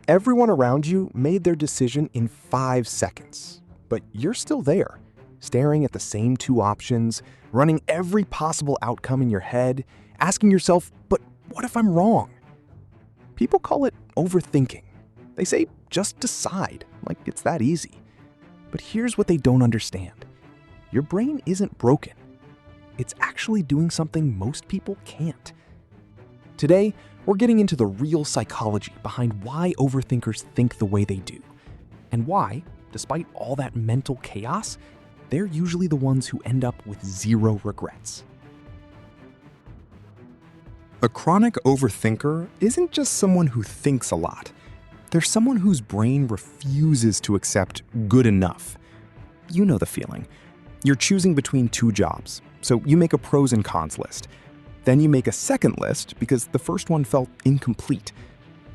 Everyone around you made their decision in 5 seconds, but you're still there, staring at the same two options, running every possible outcome in your head, asking yourself, but what if I'm wrong? People call it overthinking. They say, just decide, like it's that easy. But here's what they don't understand. Your brain isn't broken. It's actually doing something most people can't. Today, we're getting into the real psychology behind why overthinkers think the way they do, and why, despite all that mental chaos, they're usually the ones who end up with zero regrets. A chronic overthinker isn't just someone who thinks a lot. They're someone whose brain refuses to accept good enough. You know the feeling. You're choosing between two jobs, so you make a pros and cons list. Then you make a second list because the first one felt incomplete.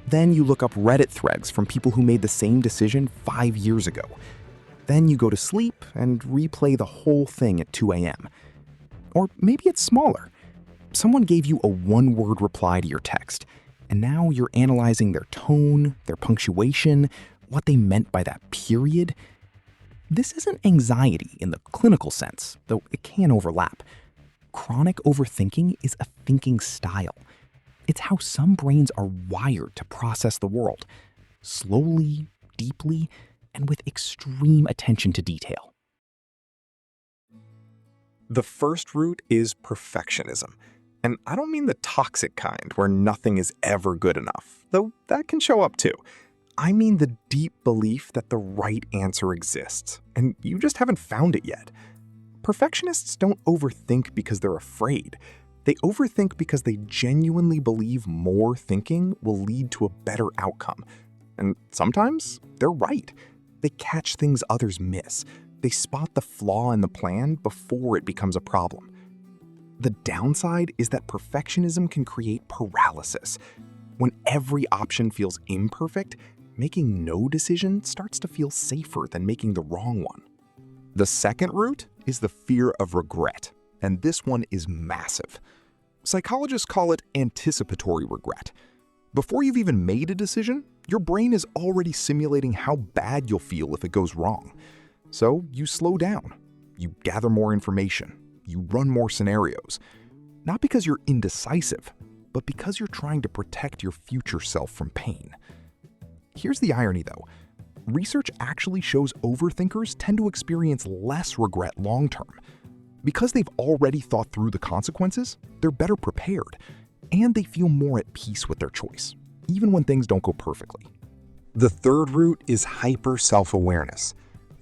Then you look up Reddit threads from people who made the same decision 5 years ago. Then you go to sleep and replay the whole thing at 2 a.m. Or maybe it's smaller. Someone gave you a one-word reply to your text, and now you're analyzing their tone, their punctuation, what they meant by that period. This isn't anxiety in the clinical sense, though it can overlap. Chronic overthinking is a thinking style. It's how some brains are wired to process the world, slowly, deeply, and with extreme attention to detail. The first root is perfectionism. And I don't mean the toxic kind where nothing is ever good enough, though that can show up too. I mean the deep belief that the right answer exists, and you just haven't found it yet. Perfectionists don't overthink because they're afraid. They overthink because they genuinely believe more thinking will lead to a better outcome. And sometimes they're right. They catch things others miss. They spot the flaw in the plan before it becomes a problem. The downside is that perfectionism can create paralysis. When every option feels imperfect, making no decision starts to feel safer than making the wrong one. The second root is the fear of regret, and this one is massive. Psychologists call it anticipatory regret. Before you've even made a decision, your brain is already simulating how bad you'll feel if it goes wrong. So you slow down, you gather more information, you run more scenarios. Not because you're indecisive, but because you're trying to protect your future self from pain. Here's the irony though. Research actually shows overthinkers tend to experience less regret long-term. Because they've already thought through the consequences, they're better prepared, and they feel more at peace with their choice, even when things don't go perfectly. The third root is hyper self-awareness.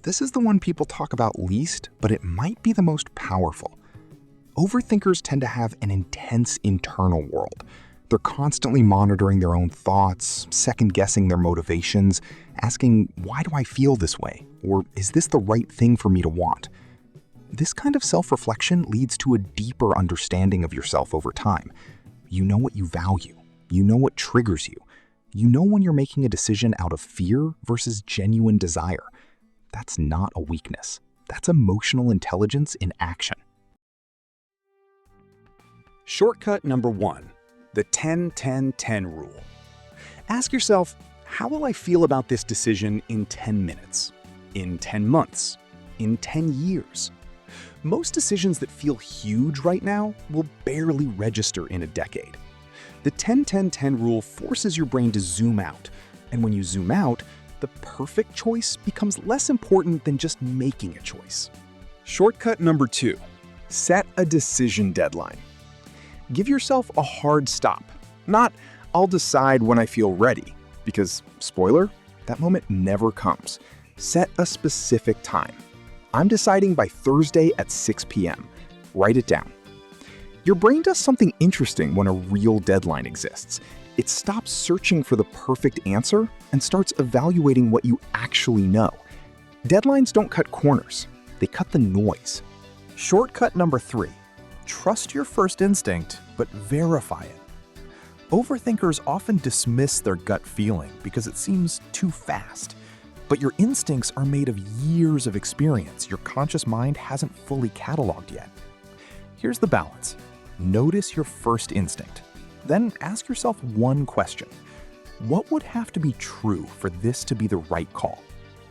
This is the one people talk about least, but it might be the most powerful. Overthinkers tend to have an intense internal world. They're constantly monitoring their own thoughts, second-guessing their motivations, asking, why do I feel this way? Or is this the right thing for me to want? This kind of self-reflection leads to a deeper understanding of yourself over time. You know what you value. You know what triggers you. You know when you're making a decision out of fear versus genuine desire. That's not a weakness. That's emotional intelligence in action. Shortcut number 1, the 10-10-10 rule. Ask yourself, how will I feel about this decision in 10 minutes? In 10 months? In 10 years? Most decisions that feel huge right now will barely register in a decade. The 10-10-10 rule forces your brain to zoom out, and when you zoom out, the perfect choice becomes less important than just making a choice. Shortcut number 2, set a decision deadline. Give yourself a hard stop, not I'll decide when I feel ready, because, spoiler, that moment never comes. Set a specific time. I'm deciding by Thursday at 6 p.m. Write it down. Your brain does something interesting when a real deadline exists. It stops searching for the perfect answer and starts evaluating what you actually know. Deadlines don't cut corners, they cut the noise. Shortcut number 3, trust your first instinct, but verify it. Overthinkers often dismiss their gut feeling because it seems too fast. But your instincts are made of years of experience your conscious mind hasn't fully cataloged yet. Here's the balance. Notice your first instinct. Then ask yourself one question. What would have to be true for this to be the right call?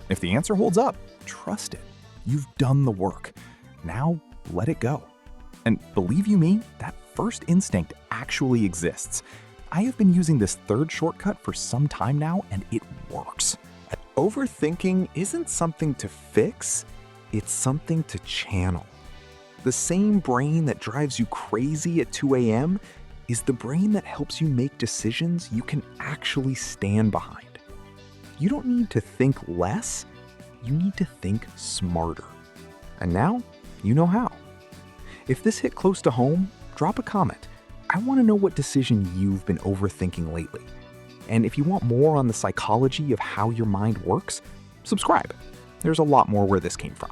If the answer holds up, trust it. You've done the work. Now, let it go. And believe you me, that first instinct actually exists. I have been using this third shortcut for some time now, and it works. Overthinking isn't something to fix, it's something to channel. The same brain that drives you crazy at 2 a.m. is the brain that helps you make decisions you can actually stand behind. You don't need to think less, you need to think smarter. And now, you know how. If this hit close to home, drop a comment. I want to know what decision you've been overthinking lately. And if you want more on the psychology of how your mind works, subscribe. There's a lot more where this came from.